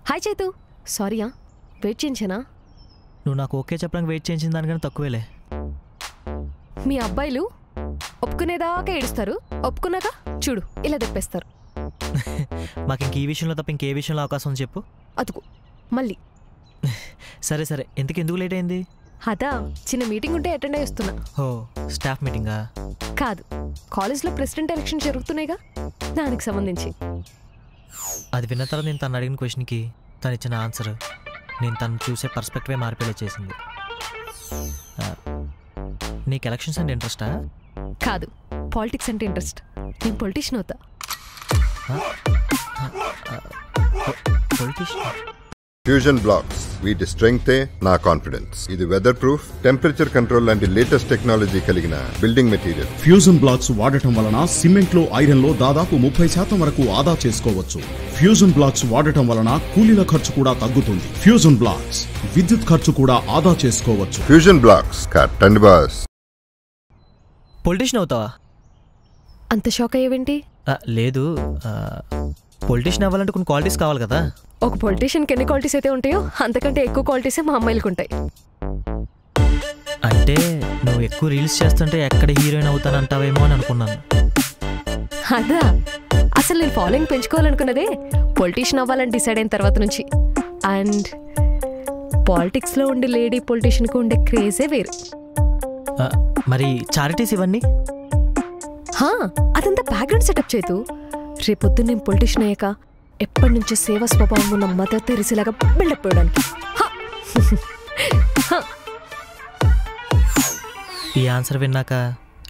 Hi Chaitu. సారీయా wait చేయించానా? నువ్వు నాకు okay చెప్పడానికి వెయిట్ చేయించిన దానికన్నా తక్కువేలే. మీ అబ్బాయిలు ఒప్పుకునేదాకా ఏడుస్తారు, ఒప్పుకున్నాక చూడు ఇలా తెప్పేస్తారు. మాకు ఇంక ఈ విషయంలో తప్ప ఇంకే విషయంలో అవకాశం ఉంది చెప్పు. అతుకు మళ్ళీ. సరే సరే, ఎందుకు లేట్ అయింది? అదా, చిన్న మీటింగ్ ఉంటే అటెండ్ అయ్యి వస్తున్నా. ఓ, స్టాఫ్ మీటింగా? కాదు, కాలేజ్లో ప్రెసిడెంట్ ఎలక్షన్ జరుగుతున్నాయిగా, దానికి సంబంధించి. అది విన్న తర్వాత నేను తను అడిగిన క్వశ్చన్కి తను ఇచ్చిన ఆన్సర్ నేను తను చూసే పర్స్పెక్టివే మార్పేలా చేసింది. నీకు ఎలక్షన్స్ అంటే ఇంట్రెస్టా? కాదు, పాలిటిక్స్ అంటే ఇంట్రెస్ట్. నేను పొలిటీషియన్ అవుతా. ఫ్యూజన్ బ్లాక్స్ వీటి స్ట్రెంగ్తే నా కాన్ఫిడెన్స్. ఇది వెదర్ ప్రూఫ్, టెంపరేచర్ కంట్రోల్ లాంటి లేటెస్ట్ టెక్నాలజీ కలిగిన బిల్డింగ్ మెటీరియల్. ఫ్యూజన్ బ్లాక్స్ వాడటం వలన సిమెంట్ లో, ఐరన్ లో దాదాపు 30% వరకు ఆదా చేసుకోవచ్చు. ఫ్యూజన్ బ్లాక్స్ వాడటం వలన కూలీల ఖర్చు కూడా తగ్గుతుంది. ఫ్యూజన్ బ్లాక్స్ విద్యుత్ ఖర్చు కూడా ఆదా చేసుకోవచ్చు. ఫ్యూజన్ బ్లాక్స్ కట్టండి బాస్. పొలిటీషియన్ అవుతావా? అంత షాక్ అయ్యేవేంటి? లేదు, పొలిటీషియన్ అవ్వాలంటే కొన్ని క్వాలిటీస్ కావాలి కదా. ఒక పొలిటీషియన్కి ఎన్ని క్వాలిటీస్ అయితే ఉంటాయో అంతకంటే ఎక్కువ క్వాలిటీసే మా అమ్మాయిలకు ఉంటాయి. అంటే నువ్వు ఎక్కువ రీల్స్ చేస్తుంటే ఎక్కడ హీరోయిన్ అవుతానంటావేమో అని అనుకున్నాను. అదా, అసలు నేను ఫాలోయింగ్ పెంచుకోవాలనుకున్నదే పొలిటీషియన్ అవ్వాలని డిసైడ్ అయిన తర్వాత నుంచి. అండ్ పాలిటిక్స్లో ఉండే లేడీ పొలిటీషియన్కి ఉండే క్రేజే వేరు. మరి చారిటీస్ ఇవన్నీ? అదంతా బ్యాక్గ్రౌండ్ సెటప్ చేతు. రేపొద్దు నేను పొలిటీషియన్ అయ్యాక ఎప్పటి నుంచో సేవా స్వభావం ఉన్న మదర్ తెరిసేలాగా బిల్డప్ పోయడానికి. ఈ ఆన్సర్ విన్నాక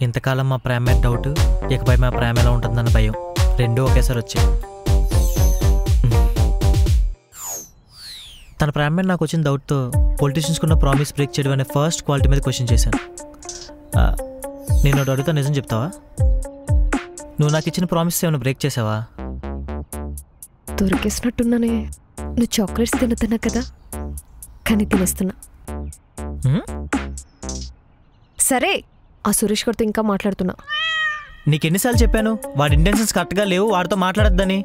ఇంతకాలం మా ప్రేమ మీద డౌట్, ఇకపై మా ప్రేమ ఎలా ఉంటుందన్న భయం రెండూ ఒకేసారి వచ్చాయి. తన ప్రేమ మీద నాకు వచ్చిన డౌట్తో పొలిటీషియన్స్కున్న ప్రామిస్ బ్రేక్ చేయడం అనే ఫస్ట్ క్వాలిటీ మీద క్వశ్చన్ చేశాను. నేను అడుగుతా, నిజం చెప్తావా? నువ్వు నాకు ఇచ్చిన ప్రామిస్ ఏమైనా బ్రేక్ చేసావా? దొరికేసినట్టున్నానే. నువ్వు చాక్లెట్స్ తినుతున్నా కదా, కానీ తినేస్తున్నా. సరే, ఆ సురేష్ గారితో ఇంకా మాట్లాడుతున్నా. నీకు ఎన్నిసార్లు చెప్పాను వాడి ఇంటెన్షన్స్ కరెక్ట్గా లేవు, వాడితో మాట్లాడొద్దని.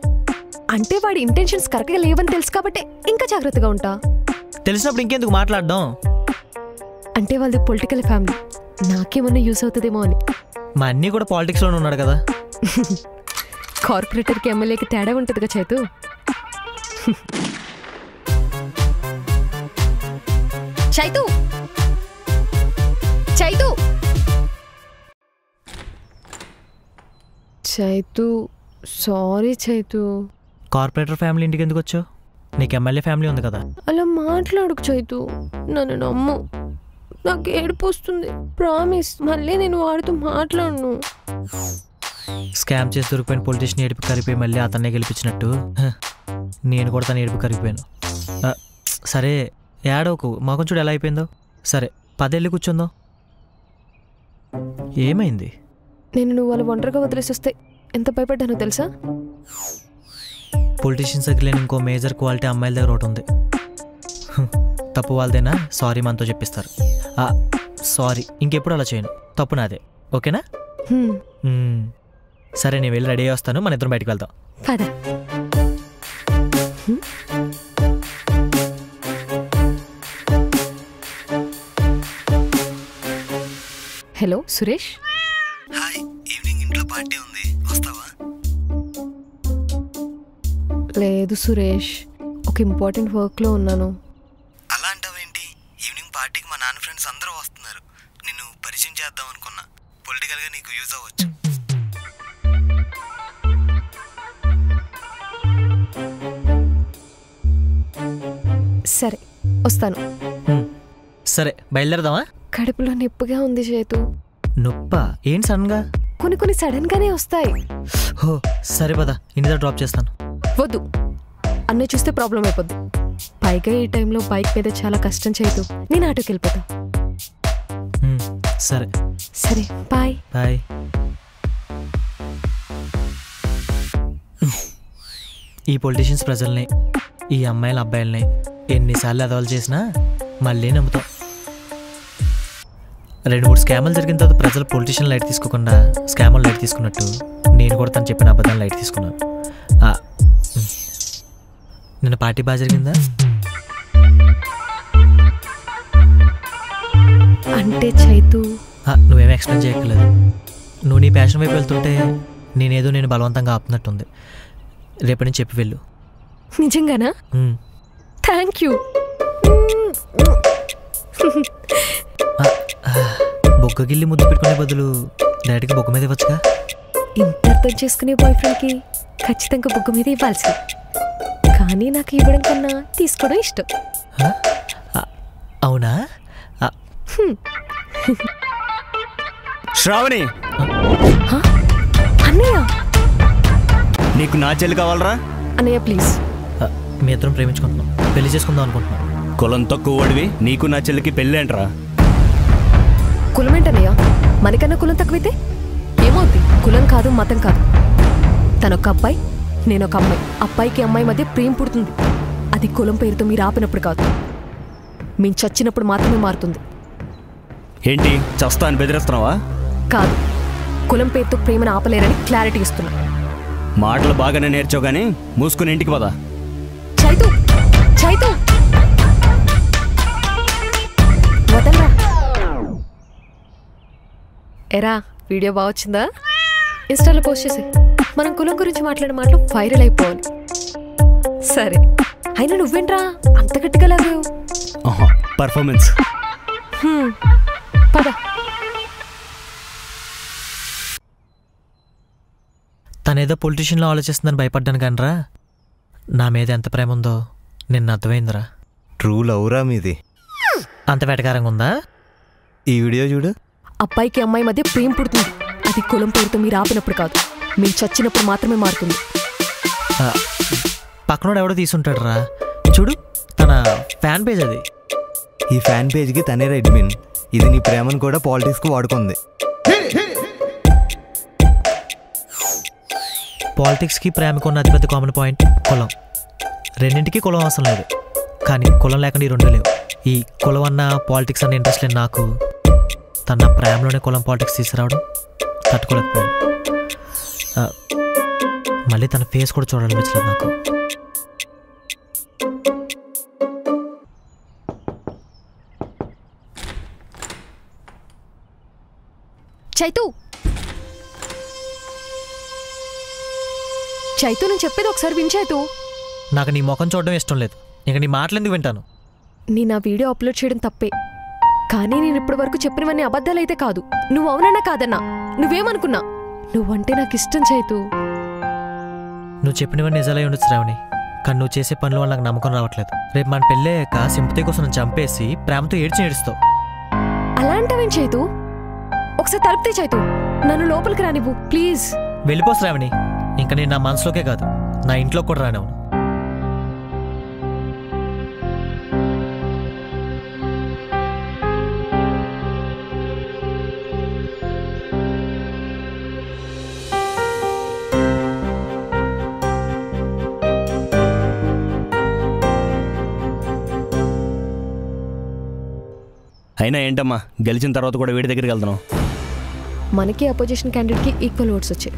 అంటే వాడి ఇంటెన్షన్స్ కరెక్ట్గా లేవని తెలుసు కాబట్టి ఇంకా జాగ్రత్తగా ఉంటా. తెలిసినప్పుడు ఇంకెందుకు మాట్లాడడం? అంటే వాళ్ళది పొలిటికల్ ఫ్యామిలీ, నాకేమన్నా యూస్ అవుతుందేమో అని. మా అన్నీ కూడా పాలిటిక్స్లోనే ఉన్నాడు కదా. కార్పొరేటర్కి ఎమ్మెల్యేకి తేడా ఉంటుందిగా Chaitu. Chaitu Chaitu Chaitu sorry Chaitu. Corporator family ఇంటికి ఎందుకు వచ్చావు? నీకు ఎమ్మెల్యే ఫ్యామిలీ ఉంది కదా. అలా మాట్లాడుకు చైతు, నన్ను నమ్ము. నాకు ఏడుపు వస్తుంది, ప్రామిస్. మళ్ళీ నేను వాడితో మాట్లాడను. స్కామ్ చేసి దొరికిపోయిన పొలిటీషియన్ ఏడుపు కరిగిపోయి మళ్ళీ అతన్నే గెలిపించినట్టు నేను కూడా తను ఏడుపు కరిగిపోయాను. సరే ఏడవకు, మొఖం చూడు ఎలా అయిపోయిందో. సరే పదేళ్ళు కూర్చుందో. ఏమైంది? నేను నువ్వు వాళ్ళు ఒంటరిగా వదిలేసి వస్తే ఎంత భయపడ్డానో తెలుసా? పొలిటీషియన్స్ దగ్గర లేని ఇంకో మేజర్ క్వాలిటీ అమ్మాయిల దగ్గర ఒకటి ఉంది. తప్పు వాళ్ళదేనా సారీ మనతో చెప్పిస్తారు. సారీ, ఇంకెప్పుడు అలా చేయను, తప్పు నాదే. ఓకేనా? సరే, నేను వెళ్ళి రెడీ వస్తాను, మన ఇద్దరం బయటకు వెళ్దాం. పద. హలో సురేష్. హాయ్, ఈవినింగ్ ఇంట్లో పార్టీ ఉంది, వస్తావా? లేదు సురేష్, ఒక ఇంపార్టెంట్ వర్క్లో ఉన్నాను. అలా అంటావేంటి? ఈవినింగ్ పార్టీకి మా నాన్న ఫ్రెండ్స్ అందరూ వస్తున్నారు. నిన్ను పరిచయం చేద్దాం అనుకున్నా. పొలిటికల్గా నీకు యూజ్ అవ్వచ్చు. సరే వస్తాను. సరే బయలుదేరదామా? కడుపులో నొప్పిగా ఉంది చేతు. నొప్పా? ఏంటి సడన్గా? కొన్ని సడన్ గానే వస్తాయి. హో సరే పద, ఇంటి డ్రాప్ చేస్తాను. వద్దు, అన్నీ చూస్తే ప్రాబ్లం అయిపోద్ది. పైగా ఈ టైంలో బైక్ మీద చాలా కష్టం చేయదు. నేను ఆటోకి వెళ్ళిపోతా. సరే సరే, బాయ్ బాయ్. ఈ పొలిటీషియన్స్ ప్రజల్ని, ఈ అమ్మాయిల అబ్బాయిలని ఎన్నిసార్లు అదవాలు చేసినా మళ్ళీ నమ్ముతాం. 2-3 స్కామ్లు జరిగిన తర్వాత ప్రజలు పొలిటీషియన్ లైట్ తీసుకోకుండా స్కామ్లు లైట్ తీసుకున్నట్టు నేను కూడా తను చెప్పిన అబద్ధాలు లైట్ తీసుకున్నాను. నిన్న పార్టీ బాగా జరిగిందా? అంటే చైతు నువ్వేమీ ఎక్స్ప్లెయిన్ చేయక్కర్లేదు. నువ్వు నీ ప్యాషన్ వైపు వెళ్తుంటే నేను బలవంతంగా ఆపుతున్నట్టుంది. రేపటి నుంచి చెప్పి వెళ్ళు. నిజంగానా? Thank you. బొగ్గగిల్లి ముద్దు పెట్టుకునే బదులు డైరెక్ట్గా బొగ్గ మీద ఇవ్వచ్చుగా. ఇంత అర్థం చేసుకునే బాయ్ ఫ్రెండ్కి ఖచ్చితంగా బొగ్గ మీద ఇవ్వాల్సి, కానీ నాకు ఇవ్వడం కన్నా తీసుకోవడం ఇష్టం. అవునా? శ్రావణి, అన్నయ్య, నీకు నా చెల్లి కావాలరా? అన్నయ్య ప్లీజ్. మీ ఇద్దరం ప్రేమించుకుంటున్నాం, పెళ్లి చేసుకుందాం అనుకుంటున్నాం. కులం తక్కువ వాడివి, నీకు నా చెల్లికి పెళ్ళి ఏంట్రా? కులం ఏంటన్నయ్య? మనకన్నా కులం తక్కువైతే ఏమవుద్ది? కులం కాదు, మతం కాదు. తనొక అబ్బాయి, నేనొక అమ్మాయి. అబ్బాయికి అమ్మాయి మధ్య ప్రేమ పుడుతుంది. అది కులం పేరుతో మీరు ఆపినప్పుడు కాదు, మేము చచ్చినప్పుడు మాత్రమే మారుతుంది. ఏంటి చస్తా అని బెదిరిస్తున్నావా? కాదు, కులం పేరుతో ప్రేమను ఆపలేరని క్లారిటీ ఇస్తున్నా. మాటలు బాగానే నేర్చావు కానీ మూసుకుని ఇంటికి పదా. చైతు, చైతు వదలరా. ఎరా, వీడియో బాగా వచ్చిందా? ఇన్స్టాలో పోస్ట్ చేసి మనం కులం గురించి మాట్లాడే మాటలు వైరల్ అయిపోవాలి. సరే, అయినా నువ్వేంట్రా అంత గట్టిగా లాగావు? పర్ఫార్మెన్స్. పద. తనేదో పొలిటీషియన్లో ఆలోచిస్తుందని భయపడ్డాను కానరా, నా మీద ఎంత ప్రేమ ఉందో నిన్న అర్థమైందిరా. ట్రూ లవ్ రా మీది. అంత వెటకారంగా ఉందా? ఈ వీడియో చూడు. అబ్బాయికి అమ్మాయి మధ్య ప్రేమ పుడుతుంది. అది కులం పేరుతో మీరు ఆపినప్పుడు కాదు, మేము చచ్చినప్పుడు మాత్రమే మారుతుంది. పక్కనోడు ఎవడో తీసుంటాడు రా, చూడు, తన ఫ్యాన్ పేజ్ అది. ఈ ఫ్యాన్ పేజ్కి తనే అడ్మిన్. ఇది నీ ప్రేమను కూడా పాలిటిక్స్కి వాడుకుంది. పాలిటిక్స్కి ప్రేమకు ఉన్న అతిపెద్ద కామన్ పాయింట్ కులం. రెండింటికి కులం అవసరం లేదు, కానీ కులం లేకుండా ఈ రెండు లేవు. ఈ కులం అన్న పాలిటిక్స్ అన్న ఇంట్రెస్ట్ లేని నాకు తన ప్రేమలోనే కులం పాలిటిక్స్ తీసుకురావడం తట్టుకోలేకపోయాను. మళ్ళీ తన ఫేస్ కూడా చూడాలనిపించలేదు నాకు. చైతు, చైతు నేను చెప్పేది ఒకసారి విని చైతు. నాకు నీ ముఖం చూడడం ఇష్టం లేదు, ఇంక నీ మాటలు ఎందుకు వింటాను? నేను ఆ వీడియో అప్లోడ్ చేయడం తప్పే, కానీ నేను ఇప్పటి వరకు చెప్పినవన్నీ అబద్ధాలైతే కాదు. నువ్వు అవునన్నా కాదన్నా, నువ్వేమనుకున్నా, నువ్వంటే నాకు ఇష్టం చైతు. నువ్వు చెప్పినవన్నీ నిజాలై ఉండొచ్చు శ్రావణి, కానీ నువ్వు చేసే పనుల వల్ల నాకు నమ్మకం రావట్లేదు. రేపు మన పెళ్ళయ్యాక సింపతి కోసం నన్ను చంపేసి ప్రేమతో ఏడుస్తావు. అలాంటివేం చైతు? ఒకసారి తలుపుతే చైతు, నన్ను లోపలికి రానివ్వు ప్లీజ్. వెళ్ళిపో శ్రావణి, ఇంకా నేను నా మనసులోకే కాదు నా ఇంట్లో కూడా రానివ్వను. అయినా ఏంటమ్మా, గెలిచిన తర్వాత కూడా వీడి దగ్గరికి వెళ్తున్నావు? మనకి అపోజిషన్ క్యాండిడేట్కి ఈక్వల్ ఓట్స్ వచ్చాయి.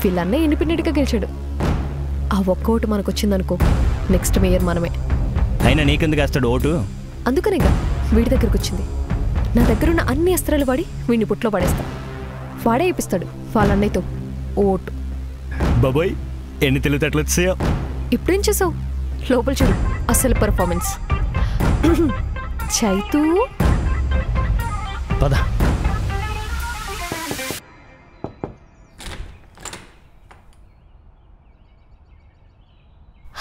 వీళ్ళన్నా ఇండిపెండెంట్గా గెలిచాడు. ఆ ఒక్క ఓటు మనకు వచ్చిందనుకో, నెక్స్ట్ మేయర్ మనమే. అయినా నీకెందుకు వేస్తాడు ఓటు? అందుకనేగా వీడి దగ్గరకు వచ్చింది. నా దగ్గరున్న అన్ని అస్త్రాలు వాడి వీడిని పుట్లో పడేస్తా. వాడే ఇప్పిస్తాడు వాళ్ళ అన్నయ్యతో ఓటు. బాబోయ్, ఎన్ని తెలివితేటలు వచ్చాయో. ఇప్పుడేం చేసావు? లోపల చూడు అసలు పర్ఫార్మెన్స్. చైతూ పద.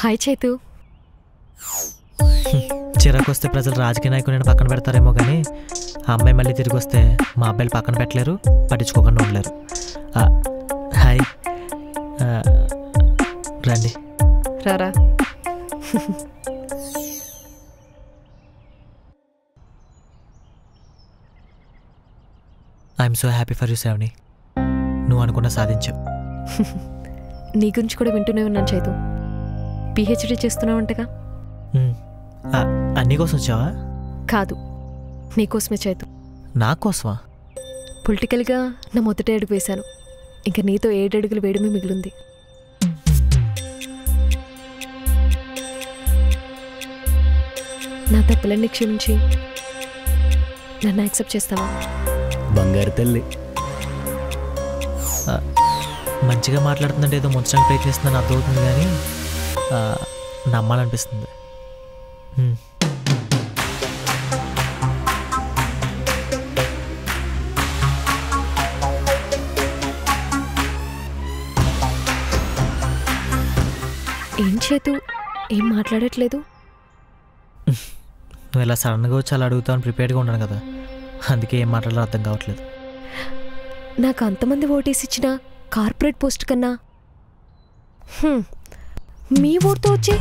హాయ్ చైతూ. చిరాకు వస్తే ప్రజలు రాజకీయ నాయకులను పక్కన పెడతారేమో కానీ ఆ అమ్మాయి మళ్ళీ తిరిగి వస్తే మా అబ్బాయిలు పక్కన పెట్టలేరు, పట్టించుకోకుండా ఉండలేరు. హాయ్, రండి. రారా. I'm so happy for you Shravani, నువ్వు అనుకున్న సాధించావు. నీ గురించి కూడా వింటూనే ఉన్నాను చైతూ. పిహెచ్డీ చేస్తున్నావంటగా? అన్నీ కోసం వచ్చావా? కాదు, నీకోసమే చైతూ. నా కోసమా? పొలిటికల్గా నా మొదటి అడుగు వేశాను, ఇంకా నీతో 7 అడుగులు వేయడమే మిగిలింది. నా తప్పులన్నీ క్షమించి నన్ను యాక్సెప్ట్ చేస్తావా? బంగారు తల్లి. మంచిగా మాట్లాడుతుందంటే ఏదో ముంచడానికి ప్రయత్నిస్తుందని అర్థమవుతుంది కానీ నమ్మాలనిపిస్తుంది. ఏం చేతు ఏం మాట్లాడట్లేదు? నువ్వు ఇలా సడన్గా వచ్చి అలా అడుగుతావని ప్రిపేర్డ్గా ఉన్నాను కదా, అందుకే ఏం మాట్లాడాలో అర్థం కావట్లేదు. నాకు అంతమంది ఓటేసి ఇచ్చిన కార్పొరేట్ పోస్ట్ కన్నా మీ ఓటుతో వచ్చే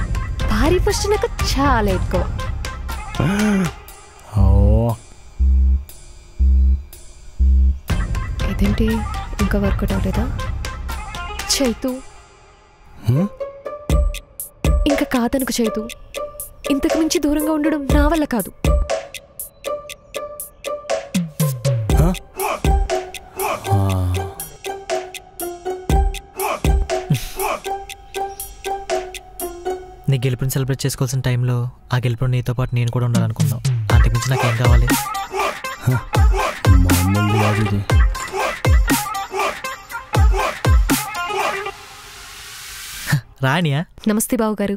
భారీ పోస్ట్ నాకు చాలా ఎక్కువ. ఇదేంటి ఇంకా వర్కౌట్ అవ్వలేదా? చైతు ఇంకా కాదనుకు చైతు, ఇంతకు మించి దూరంగా ఉండడం నా వల్ల కాదు. నీ గెలుపుని సెలబ్రేట్ చేసుకోవాల్సిన టైంలో ఆ గెలుపులో నీతో పాటు నేను కూడా ఉండాలనుకున్నావు. అంతకుమించి నాకేం కావాలి? రాణియా? నమస్తే బావు గారు,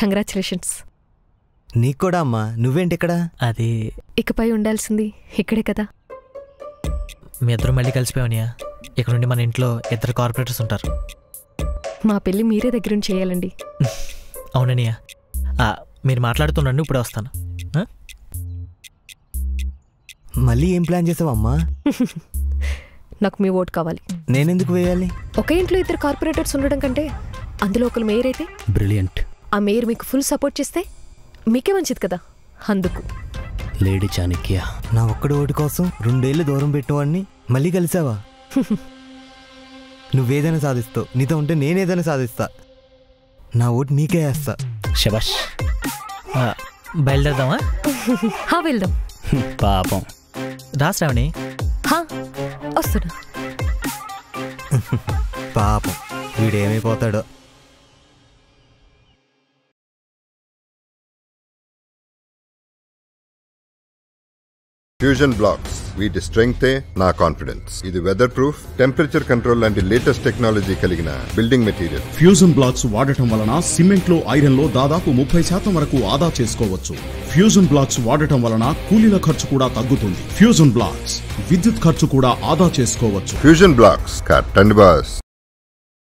కంగ్రాచులేషన్స్. నీకు కూడా అమ్మా. నువ్వేంటి ఇక్కడ? అది ఇకపై ఉండాల్సింది ఇక్కడే కదా. మీ ఇద్దరు మళ్ళీ కలిసిపోయానియా? ఇక్కడ నుండి మన ఇంట్లో 2 కార్పొరేటర్స్ ఉంటారు. మా పెళ్ళి మీరే దగ్గరుండి చేయాలండి. అవుననియా, మీరు మాట్లాడుతున్నాను, ఇప్పుడే వస్తాను. మళ్ళీ ఏం ప్లాన్ చేసావమ్మా? నాకు మీ ఓటు కావాలి. నేనెందుకు వేయాలి? ఒకే ఇంట్లో 2 కార్పొరేటర్స్ ఉండడం కంటే అందులో ఒకరు మేయర్ అయితే, బ్రిలియంట్. ఆ మేయర్ మీకు ఫుల్ సపోర్ట్ చేస్తే మీకే మంచిది కదా. అందుకు లేడీ చాణక్య. నా ఒక్కడి ఓటు కోసం 2 ఏళ్ళు దూరం పెట్టేవాడిని మళ్ళీ కలిసావా? నువ్వేదైనా సాధిస్తావు, నీతో ఉంటే నేనేదైనా సాధిస్తా. నా ఓటు నీకే వేస్తా. శబాష్. బయలుదేరదామా? వెళ్దాం. పాపం రాశ్రావణి. వస్తున్నా. పాపం వీడేమైపోతాడో. ఫ్యూజన్ బ్లాక్స్ వీటి స్ట్రెంగ్తే నా కాన్ఫిడెన్స్. ఇది వెదర్ ప్రూఫ్, టెంపరేచర్ కంట్రోల్ లాంటి లేటెస్ట్ టెక్నాలజీ కలిగిన బిల్డింగ్ మెటీరియల్. ఫ్యూజన్ బ్లాక్స్ వాడటం వలన సిమెంట్ లో, ఐరన్ లో దాదాపు 30% వరకు ఆదా చేసుకోవచ్చు. ఫ్యూజన్ బ్లాక్స్ వాడటం వలన కూలీల ఖర్చు కూడా తగ్గుతుంది. ఫ్యూజన్ బ్లాక్స్ విద్యుత్ ఖర్చు కూడా ఆదా చేసుకోవచ్చు. ఫ్యూజన్ బ్లాక్స్ కట్టండి బాస్.